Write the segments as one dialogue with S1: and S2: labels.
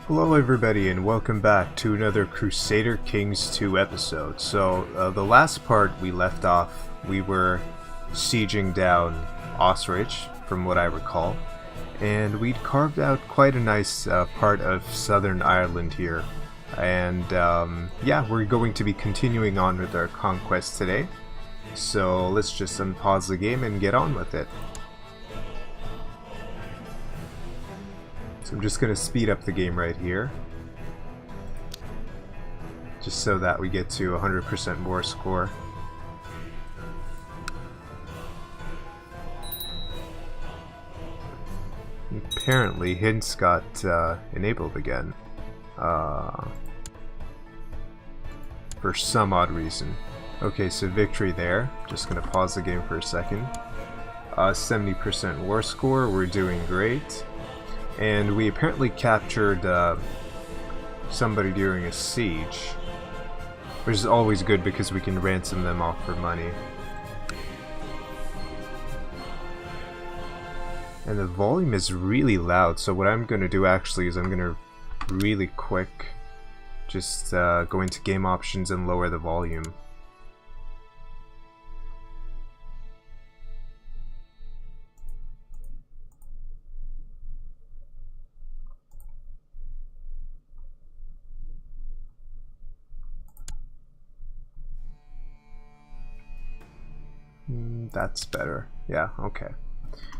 S1: Hello everybody and welcome back to another Crusader Kings 2 episode. So the last part we left off, we were sieging down Osrich from what I recall, and we'd carved out quite a nice part of southern Ireland here. And yeah, we're going to be continuing on with our conquest today. So let's just unpause the game and get on with it. So I'm just going to speed up the game right here, just so that we get to 100% war score. Apparently hints got enabled again, for some odd reason. Okay, so victory there. Just going to pause the game for a second. 70% war score, we're doing great. And we apparently captured somebody during a siege, which is always good because we can ransom them off for money. And the volume is really loud, so what I'm going to do actually is I'm going to really quick just go into game options and lower the volume. That's better. Yeah, okay.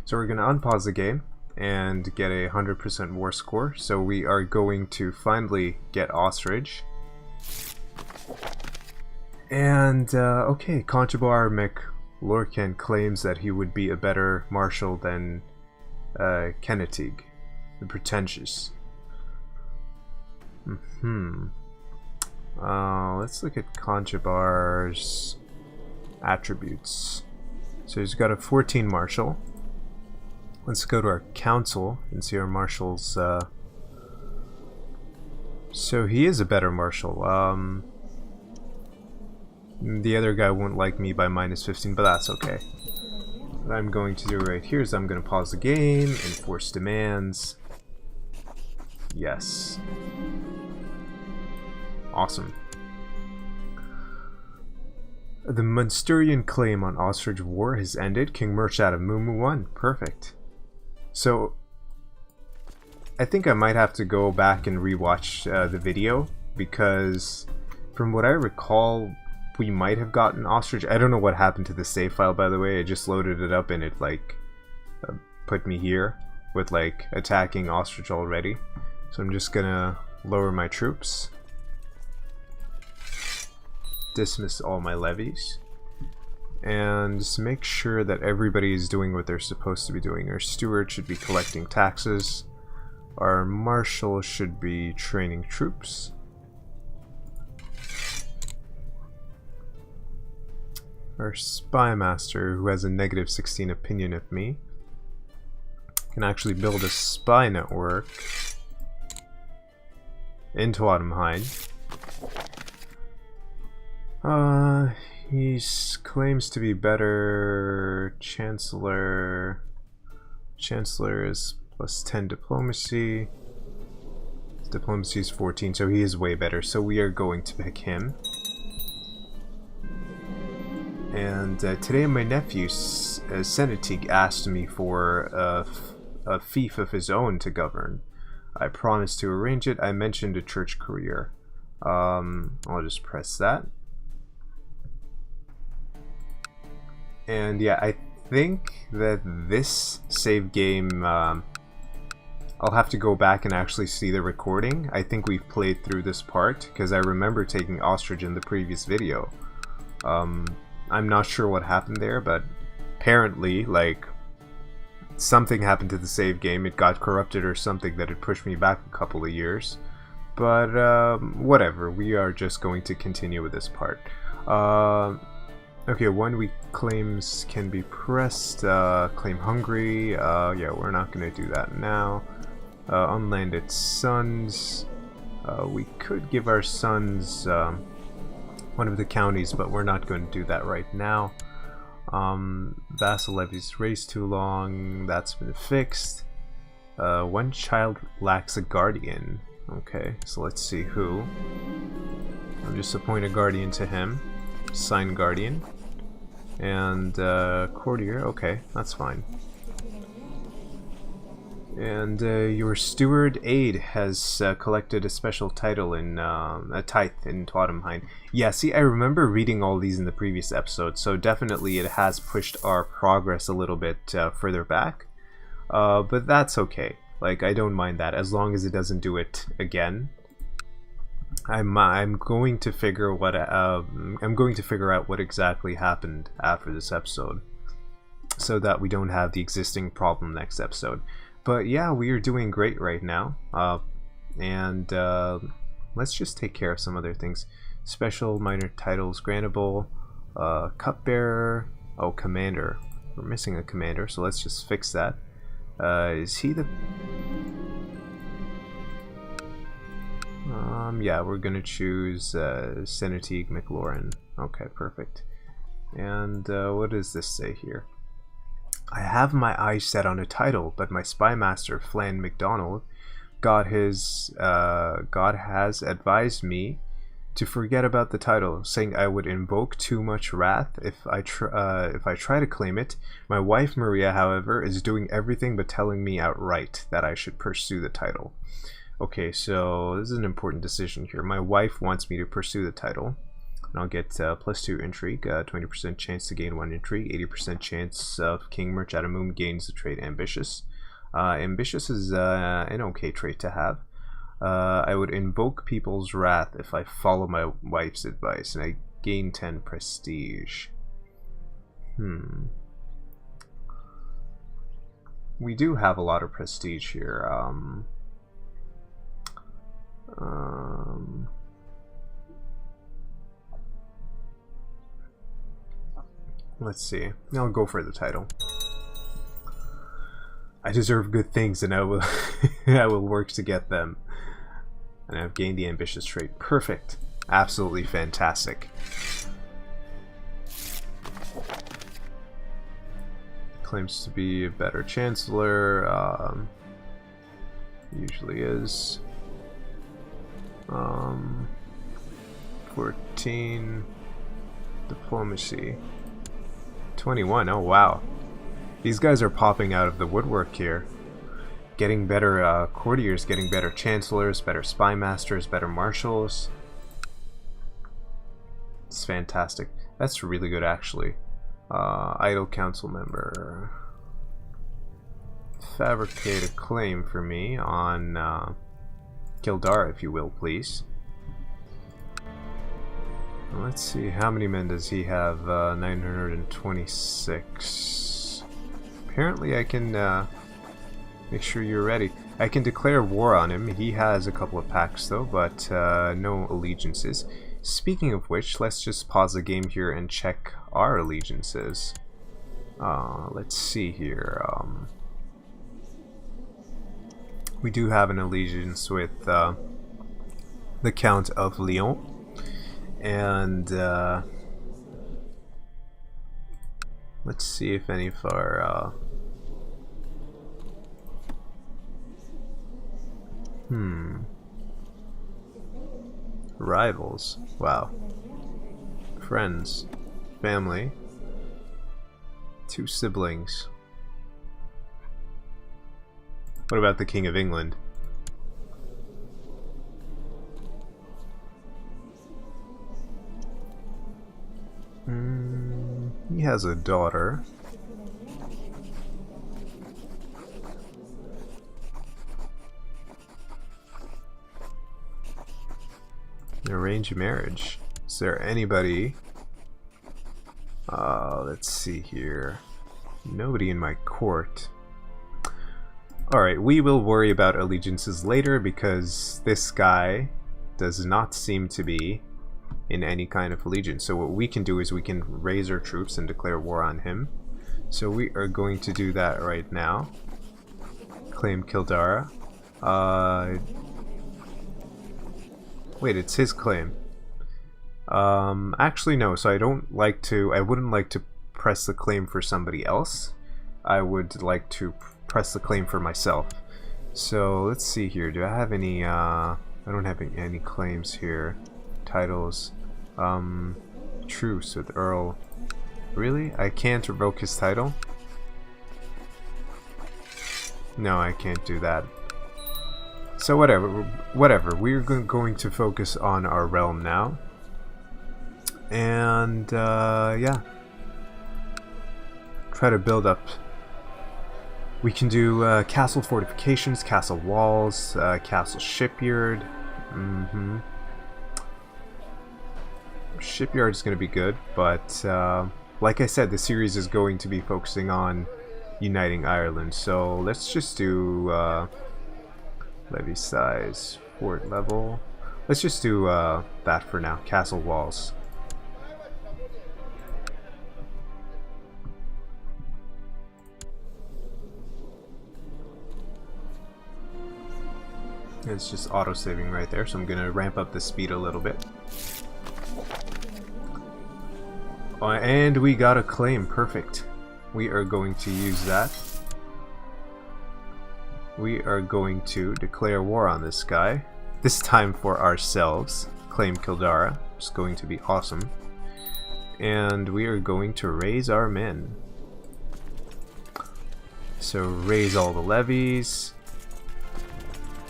S1: So we're going to unpause the game and get a 100% war score. So we are going to finally get Osrich. And, okay, Conchobar MacLorcan claims that he would be a better marshal than Kennetig, the Pretentious. Let's look at Conchobar's attributes. So he's got a 14 marshal. Let's go to our council and see our marshals. So he is a better marshal. The other guy won't like me by -15, but that's okay. What I'm going to do right here is I'm going to pause the game, enforce demands. Yes. Awesome. The Munsturian claim on Osrich War has ended. King Murchad of Mumu won. Perfect. So, I think I might have to go back and rewatch the video, because from what I recall, we might have gotten Osrich. I don't know what happened to the save file, by the way. I just loaded it up and it like put me here with like attacking Osrich already. So I'm just gonna lower my troops. Dismiss all my levies, and just make sure that everybody is doing what they're supposed to be doing. Our steward should be collecting taxes, our marshal should be training troops, our spy master, who has a -16 opinion of me, can actually build a spy network into Autumnhide. He claims to be better. Chancellor is +10 diplomacy. Diplomacy is 14, so he is way better. So we are going to pick him. And today my nephew, Senetig, asked me for a fief of his own to govern. I promised to arrange it. I mentioned a church career. I'll just press that. And yeah, I think that this save game, I'll have to go back and actually see the recording. I think we've played through this part, because I remember taking Ostrich in the previous video. I'm not sure what happened there, but apparently, like, something happened to the save game. It got corrupted or something that had pushed me back a couple of years. But, whatever. We are just going to continue with this part. Okay, 1 week claims can be pressed. Claim Hungary. Yeah, we're not going to do that now. Unlanded sons. We could give our sons one of the counties, but we're not going to do that right now. Vassal levies raised too long. That's been fixed. One child lacks a guardian. Okay, so let's see who. I'll just appoint a guardian to him. Sign guardian. And courtier, okay, that's fine. And your steward aide has collected a special title in a tithe in Twadamhain. Yeah, see, I remember reading all these in the previous episode, so definitely it has pushed our progress a little bit further back. But that's okay. Like, I don't mind that as long as it doesn't do it again. I'm going to figure what I'm going to figure out what exactly happened after this episode, so that we don't have the existing problem next episode. But yeah, we are doing great right now. And let's just take care of some other things. Special minor titles grantable. Cupbearer. Oh, commander. We're missing a commander, so let's just fix that. Is he the... yeah, we're gonna choose Senatig McLaurin. Okay, perfect. And what does this say here? I have my eyes set on a title, but my spy master, Flann MacDonald, God has advised me to forget about the title, saying I would invoke too much wrath if I try to claim it. My wife Maria, however, is doing everything but telling me outright that I should pursue the title. Okay, so this is an important decision here. My wife wants me to pursue the title. And I'll get +2 intrigue, 20% chance to gain 1 intrigue, 80% chance of King Merchadamum gains the trait ambitious. Ambitious is an okay trait to have. I would invoke people's wrath if I follow my wife's advice, and I gain 10 prestige. We do have a lot of prestige here. Let's see. I'll go for the title. I deserve good things, and I will I will work to get them. And I've gained the ambitious trait. Perfect. Absolutely fantastic. Claims to be a better chancellor. Usually is. 14 diplomacy. 21. Oh wow, these guys are popping out of the woodwork here, getting better courtiers, getting better chancellors, better spy masters, better marshals. It's fantastic. That's really good, actually. Idle council member. Fabricate a claim for me on Kildare, if you will, please. Let's see, how many men does he have? 926. Apparently I can make sure you're ready. I can declare war on him. He has a couple of pacts though, but no allegiances. Speaking of which, let's just pause the game here and check our allegiances. Let's see here. We do have an allegiance with the Count of Lyon. And let's see if any of our rivals, wow, friends, family, 2 siblings. What about the King of England? He has a daughter. Arrange marriage. Is there anybody? Let's see here. Nobody in my court. Alright, we will worry about allegiances later because this guy does not seem to be in any kind of allegiance. So what we can do is we can raise our troops and declare war on him. So we are going to do that right now. Claim Kildare. Wait, it's his claim. Actually no, so I wouldn't like to press the claim for somebody else. I would like to press the claim for myself. So let's see here. Do I have any I don't have any claims here. Titles. Truce with Earl. Really? I can't revoke his title? No, I can't do that. So whatever. We're going to focus on our realm now. And, yeah. Try to build up. We can do castle fortifications, castle walls, castle shipyard. Shipyard is going to be good, but like I said, the series is going to be focusing on uniting Ireland. So let's just do levy size, fort level. Let's just do that for now. Castle walls. It's just auto-saving right there, so I'm going to ramp up the speed a little bit. And we got a claim. Perfect. We are going to use that. We are going to declare war on this guy. This time for ourselves. Claim Kildara. It's going to be awesome. And we are going to raise our men. So raise all the levies.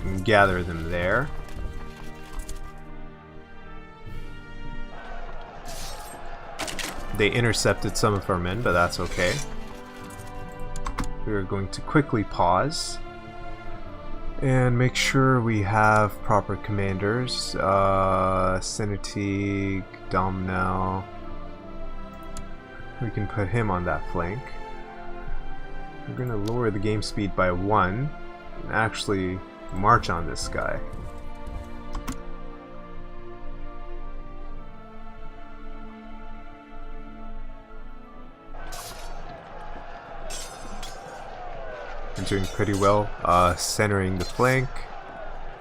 S1: And gather them there. They intercepted some of our men, but that's okay. We are going to quickly pause and make sure we have proper commanders. Senetig, Domhnall. We can put him on that flank. We're going to lower the game speed by 1 and actually march on this guy. I'm doing pretty well, centering the flank.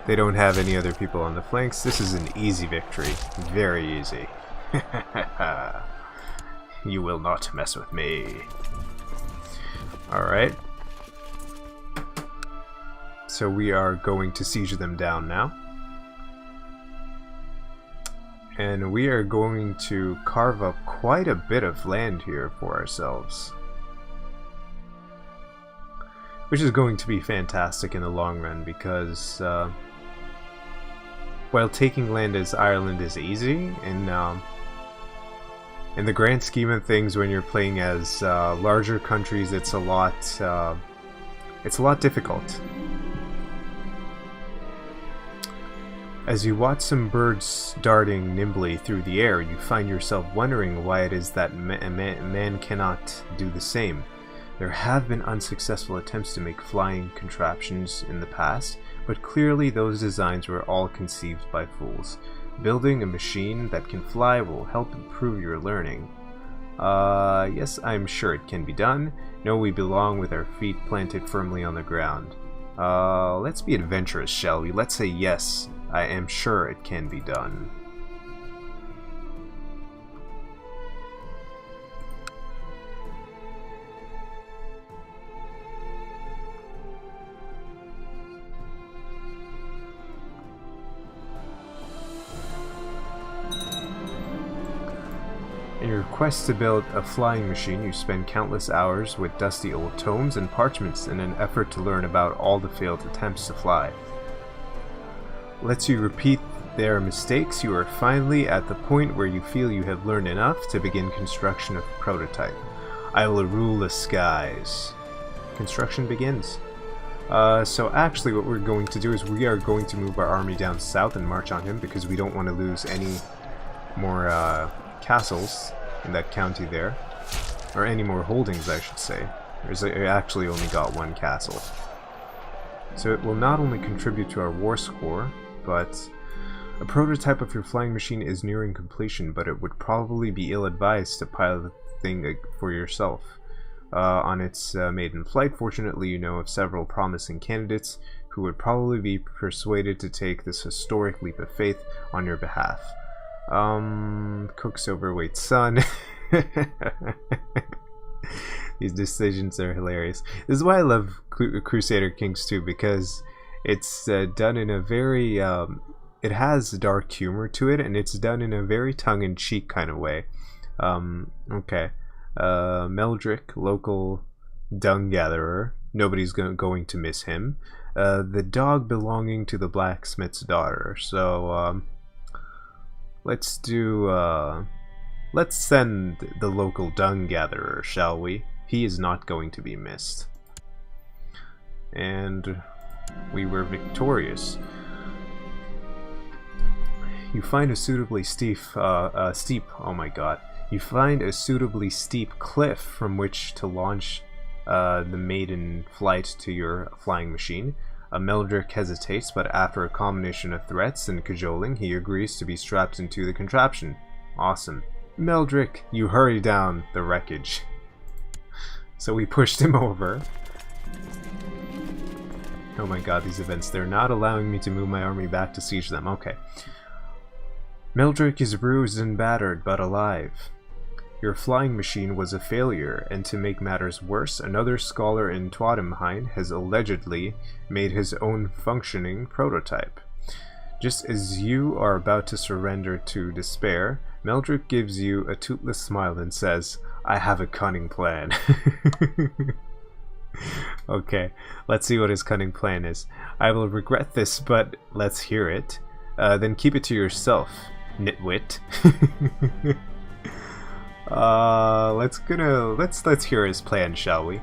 S1: They don't have any other people on the flanks. This is an easy victory. Very easy. You will not mess with me. Alright. So we are going to siege them down now. And we are going to carve up quite a bit of land here for ourselves. Which is going to be fantastic in the long run because while taking land as Ireland is easy, and in the grand scheme of things when you're playing as larger countries it's a lot difficult. As you watch some birds darting nimbly through the air, you find yourself wondering why it is that man cannot do the same. There have been unsuccessful attempts to make flying contraptions in the past, but clearly those designs were all conceived by fools. Building a machine that can fly will help improve your learning. Yes, I'm sure it can be done. No, we belong with our feet planted firmly on the ground. Let's be adventurous, shall we? Let's say yes, I am sure it can be done. In your quest to build a flying machine, you spend countless hours with dusty old tomes and parchments in an effort to learn about all the failed attempts to fly. Lets you repeat their mistakes, you are finally at the point where you feel you have learned enough to begin construction of a prototype. I will rule the skies. Construction begins. So actually what we're going to do is we are going to move our army down south and march on him because we don't want to lose any more castles in that county there, or any more holdings I should say. It actually only got 1 castle. So it will not only contribute to our war score, but a prototype of your flying machine is nearing completion, but it would probably be ill-advised to pilot the thing for yourself. On its maiden flight, fortunately you know of several promising candidates who would probably be persuaded to take this historic leap of faith on your behalf. Cook's overweight son. These decisions are hilarious. This is why I love Crusader Kings 2, because it's done in a very it has dark humor to it, and it's done in a very tongue-in-cheek kind of way. Okay. Meldrick, local dung gatherer. Nobody's going to miss him. The dog belonging to the blacksmith's daughter. So, let's do, let's send the local dung gatherer, shall we? He is not going to be missed. And we were victorious. You find a suitably steep, oh my god. You find a suitably steep cliff from which to launch the maiden flight to your flying machine. Meldrick hesitates, but after a combination of threats and cajoling, he agrees to be strapped into the contraption. Awesome. Meldrick, you hurry down the wreckage. So we pushed him over. Oh my god, these events. They're not allowing me to move my army back to siege them. Okay. Meldrick is bruised and battered, but alive. Your flying machine was a failure, and to make matters worse, another scholar in Twadimheim has allegedly made his own functioning prototype. Just as you are about to surrender to despair, Meldrick gives you a toothless smile and says, "I have a cunning plan." Okay, let's see what his cunning plan is. I will regret this, but let's hear it. Then keep it to yourself, nitwit. Let's hear his plan, shall we?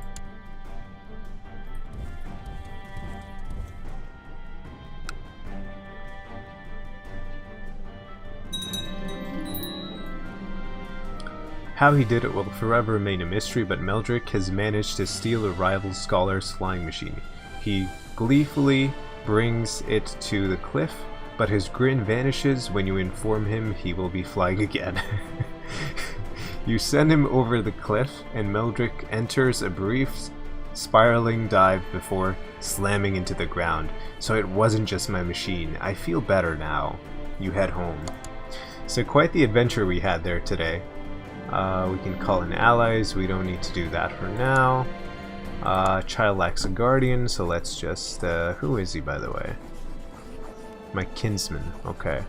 S1: How he did it will forever remain a mystery, but Meldrick has managed to steal a rival scholar's flying machine. He gleefully brings it to the cliff, but his grin vanishes when you inform him he will be flying again. You send him over the cliff, and Meldrick enters a brief spiraling dive before slamming into the ground. So it wasn't just my machine. I feel better now. You head home. So quite the adventure we had there today. We can call in allies. We don't need to do that for now. Child lacks a guardian, so let's just... who is he, by the way? My kinsman. Okay.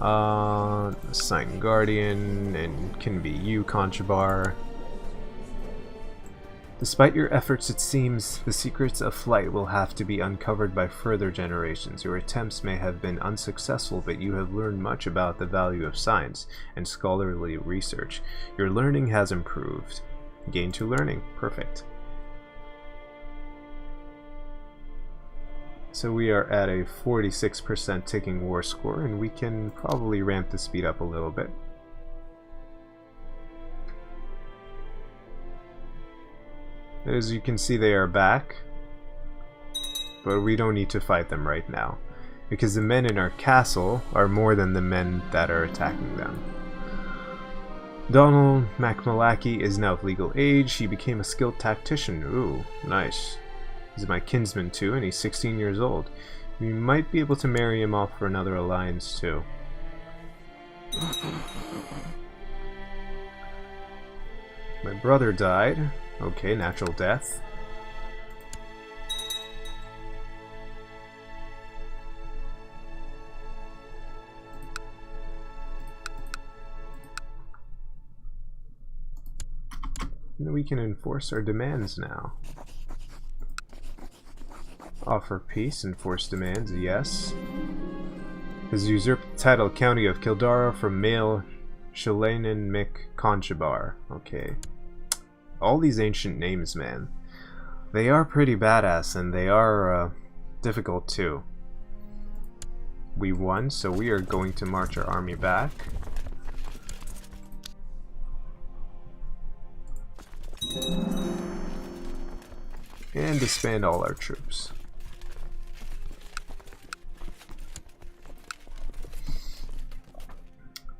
S1: Assign guardian, and can be you, Conchabar. Despite your efforts, it seems the secrets of flight will have to be uncovered by further generations. Your attempts may have been unsuccessful, but you have learned much about the value of science and scholarly research. Your learning has improved. Gain 2 learning. Perfect. So we are at a 46% ticking war score, and we can probably ramp the speed up a little bit. As you can see, they are back, but we don't need to fight them right now, because the men in our castle are more than the men that are attacking them. Donald Macmalaki is now of legal age. He became a skilled tactician. Ooh, nice. He's my kinsman too, and he's 16 years old. We might be able to marry him off for another alliance too. My brother died. Okay, natural death. And we can enforce our demands now. Offer peace, enforce demands, yes. Has usurped the title County of Kildara from male Shalanan Mick Conchabar. Okay. All these ancient names, man. They are pretty badass, and they are difficult too. We won, so we are going to march our army back. And disband all our troops.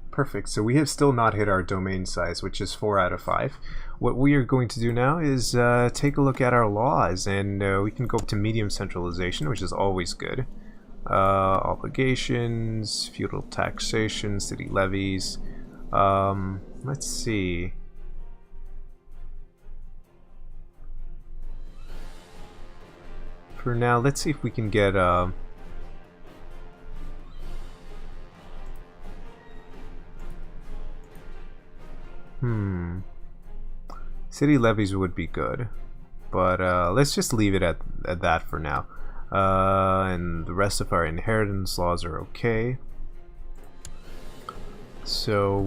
S1: Perfect, so we have still not hit our domain size, which is 4 out of 5. What we are going to do now is take a look at our laws, and we can go to medium centralization, which is always good. Obligations, feudal taxation, city levies. Let's see. For now, let's see if we can get City levies would be good, but let's just leave it at that for now. And the rest of our inheritance laws are okay. So,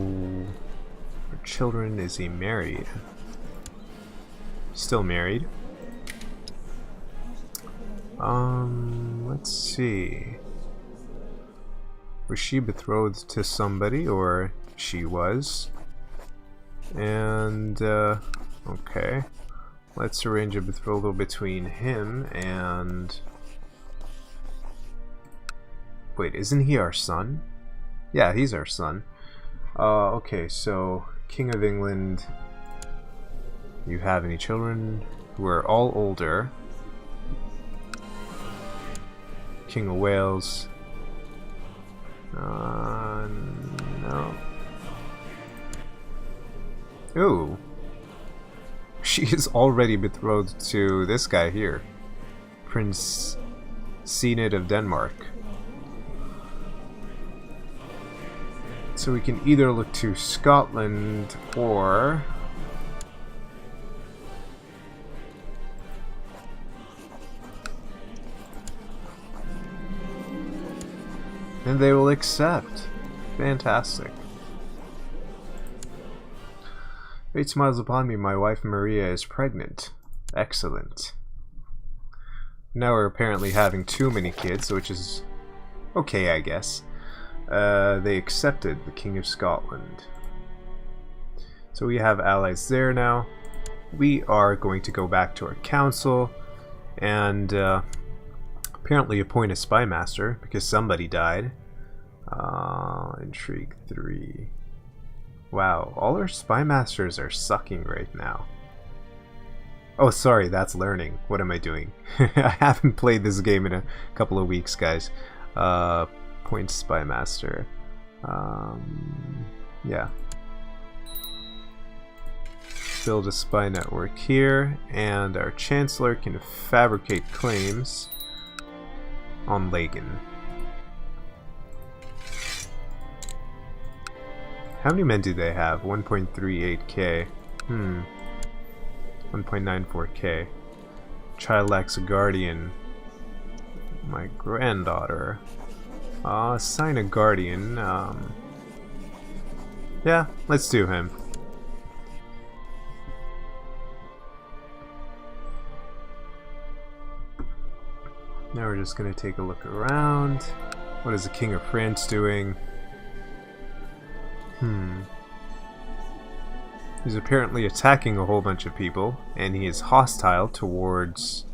S1: our children, is he married? Still married. Let's see. Was she betrothed to somebody, or she was? And, okay. Let's arrange a betrothal between him and... Wait, isn't he our son? Yeah, he's our son. Okay, so, King of England... You have any children who are all older? King of Wales... no. Ooh. She is already betrothed to this guy here. Prince Cenit of Denmark. So we can either look to Scotland or... And they will accept. Fantastic. Fate smiles upon me. My wife Maria is pregnant. Excellent. Now we're apparently having too many kids, which is okay, I guess. They accepted the King of Scotland. So we have allies there now. We are going to go back to our council and apparently appoint a spy master because somebody died. Intrigue 3. Wow, all our spy masters are sucking right now. Oh, sorry, that's learning. What am I doing? I haven't played this game in a couple of weeks, guys. Point spy master. Yeah. Build a spy network here, and our chancellor can fabricate claims on Lagan. How many men do they have? 1.38k. 1.94k. Child lacks a guardian. My granddaughter. Assign a guardian. Yeah, let's do him. Now we're just gonna take a look around. What is the King of France doing? He's apparently attacking a whole bunch of people, and he is hostile towards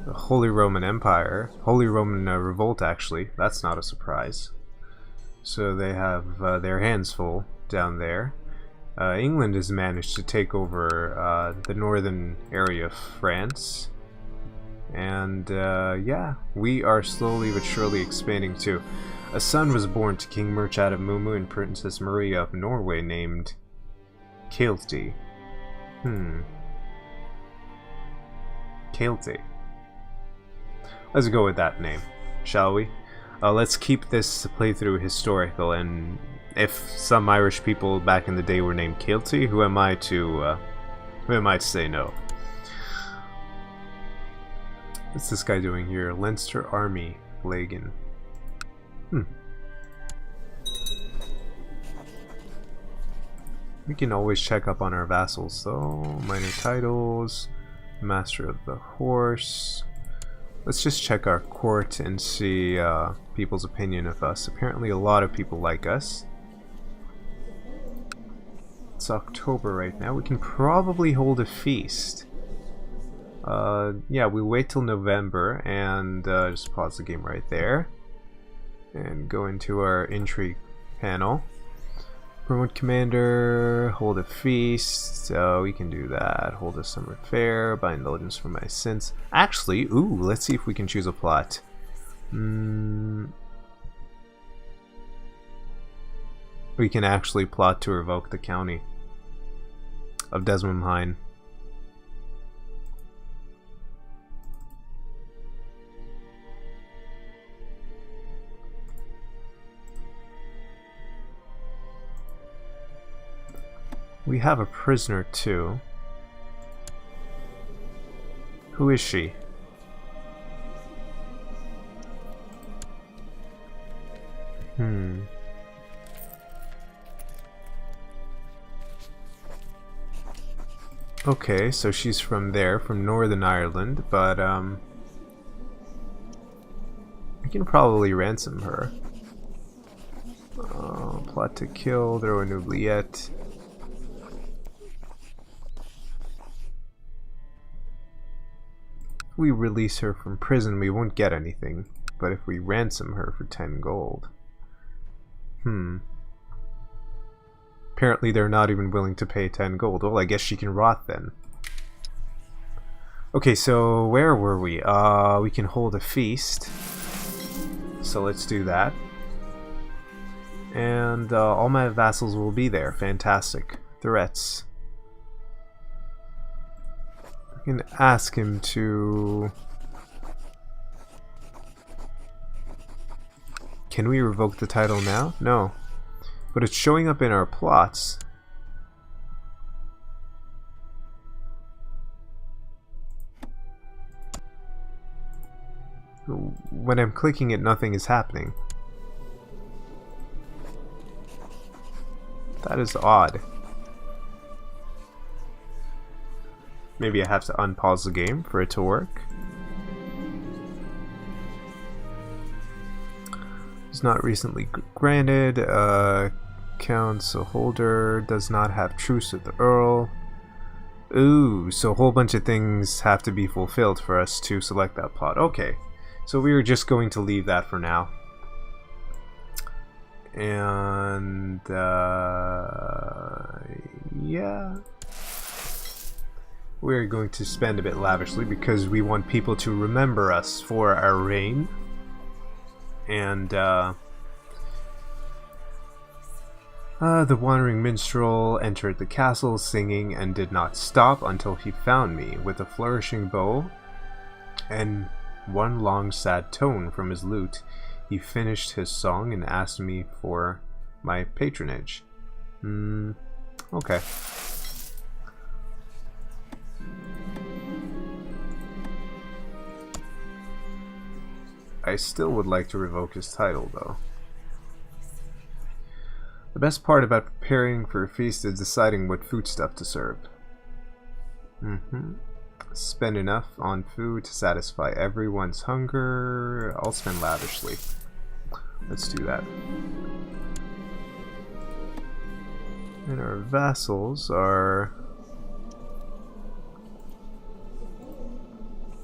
S1: the Holy Roman Empire. Holy Roman Revolt, actually. That's not a surprise. So they have their hands full down there. England has managed to take over the northern area of France. And yeah, we are slowly but surely expanding too. A son was born to King Murchad of Mumu and Princess Maria of Norway named Kealty. Kealty. Let's go with that name, shall we? Let's keep this playthrough historical, and if some Irish people back in the day were named Kealty, who am I to say no? What's this guy doing here? Leinster Army, Lagan. We can always check up on our vassals though. Minor titles, Master of the Horse. Let's just check our court and see people's opinion of us. Apparently a lot of people like us. It's October right now. We can probably hold a feast. Yeah, we wait till November and just pause the game right there. And go into our intrigue panel. Promote commander, hold a feast, so we can do that. Hold a summer fair, buy indulgence for my sins. Actually, ooh, let's see if we can choose a plot. We can actually plot to revoke the county of Desmondheim. We have a prisoner too. Who is she? Okay, so she's from there, from Northern Ireland, but we can probably ransom her. Plot to kill, throw an oubliette. If we release her from prison, we won't get anything, but if we ransom her for 10 gold. Apparently they're not even willing to pay 10 gold. Well, I guess she can rot then. Okay, so where were we? We can hold a feast. So let's do that. And all my vassals will be there. Fantastic. Threats. I can ask him to... Can we revoke the title now? No. But it's showing up in our plots. When I'm clicking it, nothing is happening. That is odd. Maybe I have to unpause the game for it to work. It's not recently granted. Council holder does not have truce with the Earl. Ooh, so a whole bunch of things have to be fulfilled for us to select that plot. Okay, so we are just going to leave that for now. And yeah, we're going to spend a bit lavishly because we want people to remember us for our reign. And the wandering minstrel entered the castle singing and did not stop until he found me with a flourishing bow and one long sad tone from his lute. He finished his song and asked me for my patronage. Okay. I still would like to revoke his title, though. The best part about preparing for a feast is deciding what foodstuff to serve. Spend enough on food to satisfy everyone's hunger. I'll spend lavishly. Let's do that. And our vassals are...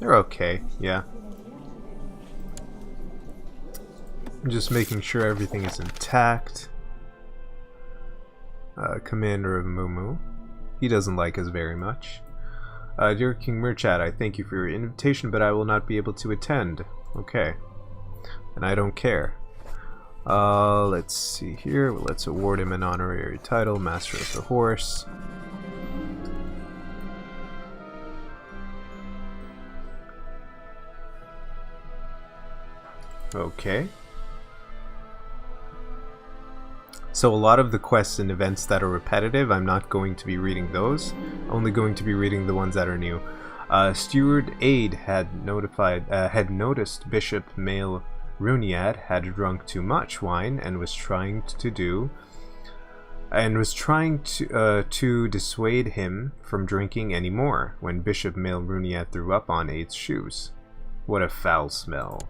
S1: They're okay, yeah. I'm just making sure everything is intact. Commander of Mumu. He doesn't like us very much. Dear King Murchat, I thank you for your invitation, but I will not be able to attend. Okay. And I don't care. Let's see here. Let's award him an honorary title, Master of the Horse. Okay. So a lot of the quests and events that are repetitive, I'm not going to be reading those. Only going to be reading the ones that are new. Steward Aid had noticed Bishop Male Runiad had drunk too much wine and was trying to dissuade him from drinking any more when Bishop Male Runiad threw up on Aid's shoes. What a foul smell.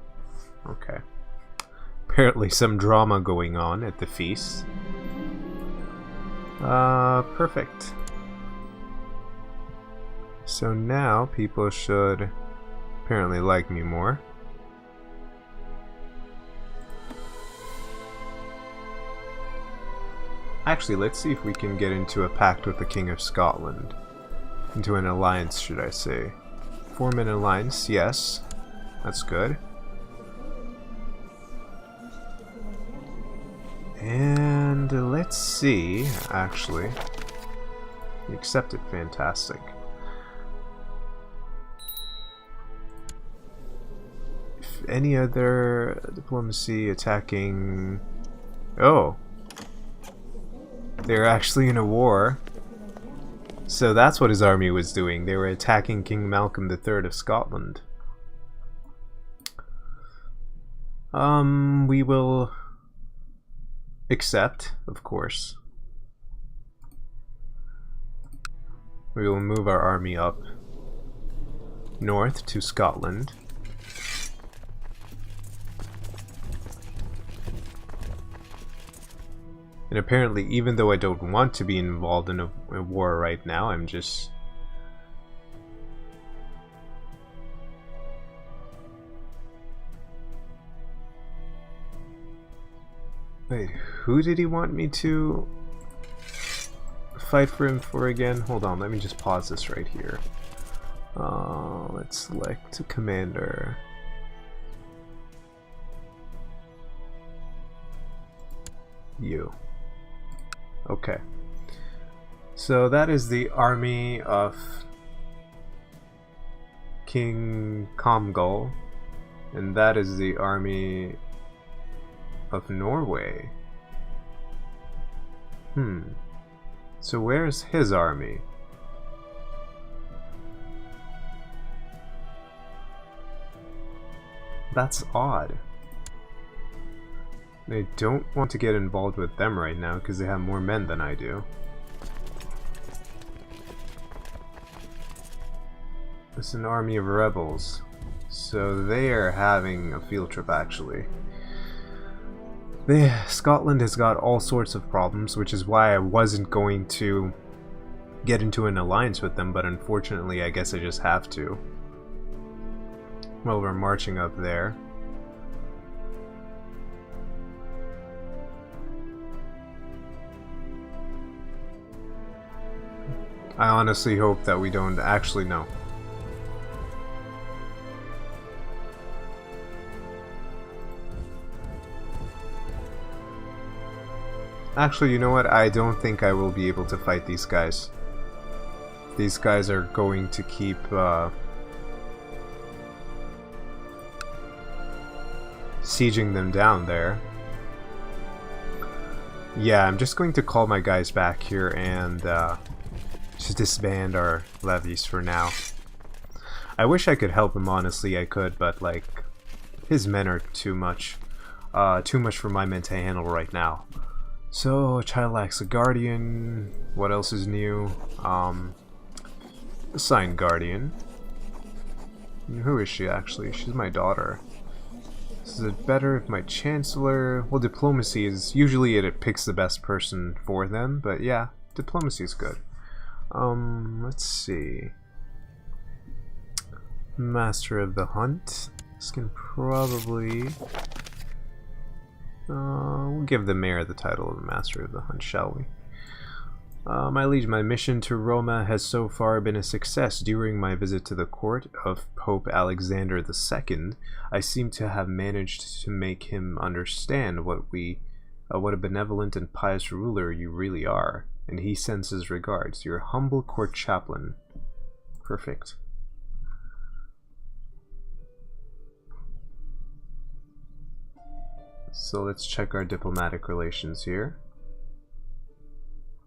S1: Okay. Apparently some drama going on at the feast. Perfect. So now people should apparently like me more. Actually, let's see if we can get into a pact with the King of Scotland. Into an alliance, should I say. Form an alliance, yes. That's good. And let's see, actually. He accepted, fantastic. If any other diplomacy attacking... Oh! They're actually in a war. So that's what his army was doing. They were attacking King Malcolm III of Scotland. We will accept, of course. We will move our army up north to Scotland. And apparently, even though I don't want to be involved in a war right now, I'm just... Wait, who did he want me to fight for him for again? Hold on, let me just pause this right here. Let's select a commander. You. Okay. So that is the army of King Comgall, and that is the army of Norway. So where's his army? That's odd. I don't want to get involved with them right now because they have more men than I do. It's an army of rebels. So they are having a field trip actually. Scotland has got all sorts of problems, which is why I wasn't going to get into an alliance with them, but unfortunately I guess I just have to. Well, we're marching up there. I honestly hope that we don't actually know. Actually, you know what? I don't think I will be able to fight these guys. These guys are going to keep sieging them down there. Yeah, I'm just going to call my guys back here and just disband our levies for now. I wish I could help him, honestly, I could, but like, his men are too much for my men to handle right now. So, child lacks a guardian. What else is new? Assigned guardian. Who is she actually? She's my daughter. Is it better if my chancellor... Well, diplomacy is... Usually it picks the best person for them, but yeah, diplomacy is good. Let's see. Master of the Hunt. This can probably... we'll give the mayor the title of Master of the Hunt, shall we? My liege, my mission to Roma has so far been a success. During my visit to the court of Pope Alexander II, I seem to have managed to make him understand what a benevolent and pious ruler you really are, and he sends his regards. Your humble court chaplain. Perfect. So let's check our diplomatic relations here.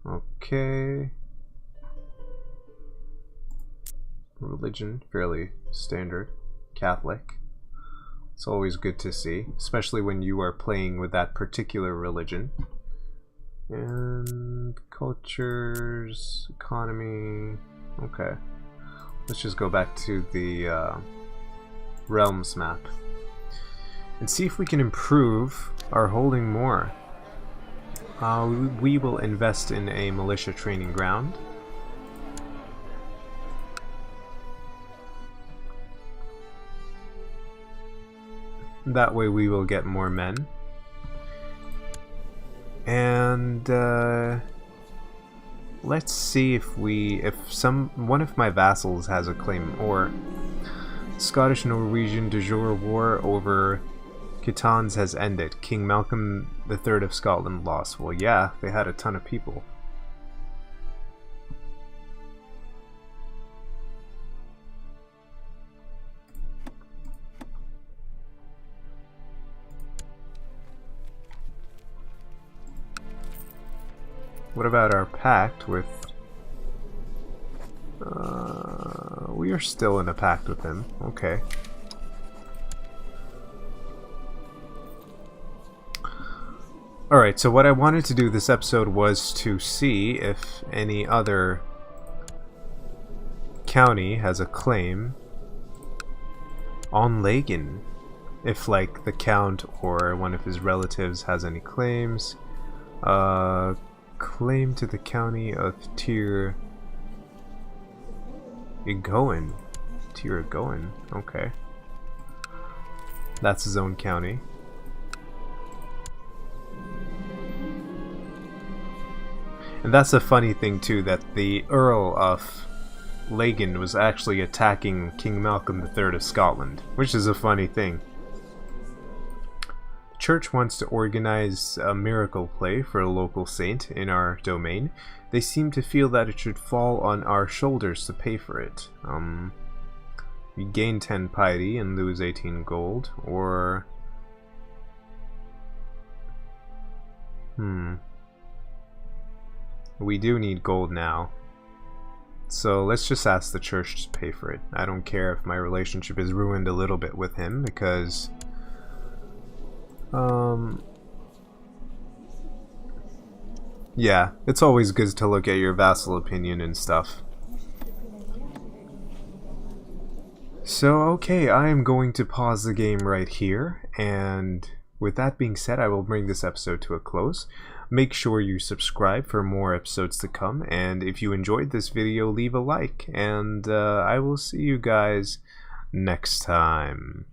S1: Okay. Religion, fairly standard. Catholic. It's always good to see, especially when you are playing with that particular religion. And cultures, economy. Okay. Let's just go back to the realms map and see if we can improve our holding more. We will invest in a militia training ground. That way we will get more men. And let's see if one of my vassals has a claim, or Scottish-Norwegian de jure war over Kitans has ended. King Malcolm III of Scotland lost. Well, yeah, they had a ton of people. What about our pact with We are still in a pact with him. Okay. Alright, so what I wanted to do this episode was to see if any other county has a claim on Lagan. If, like, the count or one of his relatives has any claims. Claim to the county of Tir Egoin. Tir Egoin, okay. That's his own county. And that's a funny thing too, that the Earl of Lagan was actually attacking King Malcolm III of Scotland, which is a funny thing. The church wants to organize a miracle play for a local saint in our domain. They seem to feel that it should fall on our shoulders to pay for it. We gain 10 piety and lose 18 gold, or... We do need gold now. So let's just ask the church to pay for it. I don't care if my relationship is ruined a little bit with him, because... yeah, it's always good to look at your vassal opinion and stuff. So, okay, I am going to pause the game right here, and with that being said, I will bring this episode to a close. Make sure you subscribe for more episodes to come, and if you enjoyed this video, leave a like, and I will see you guys next time.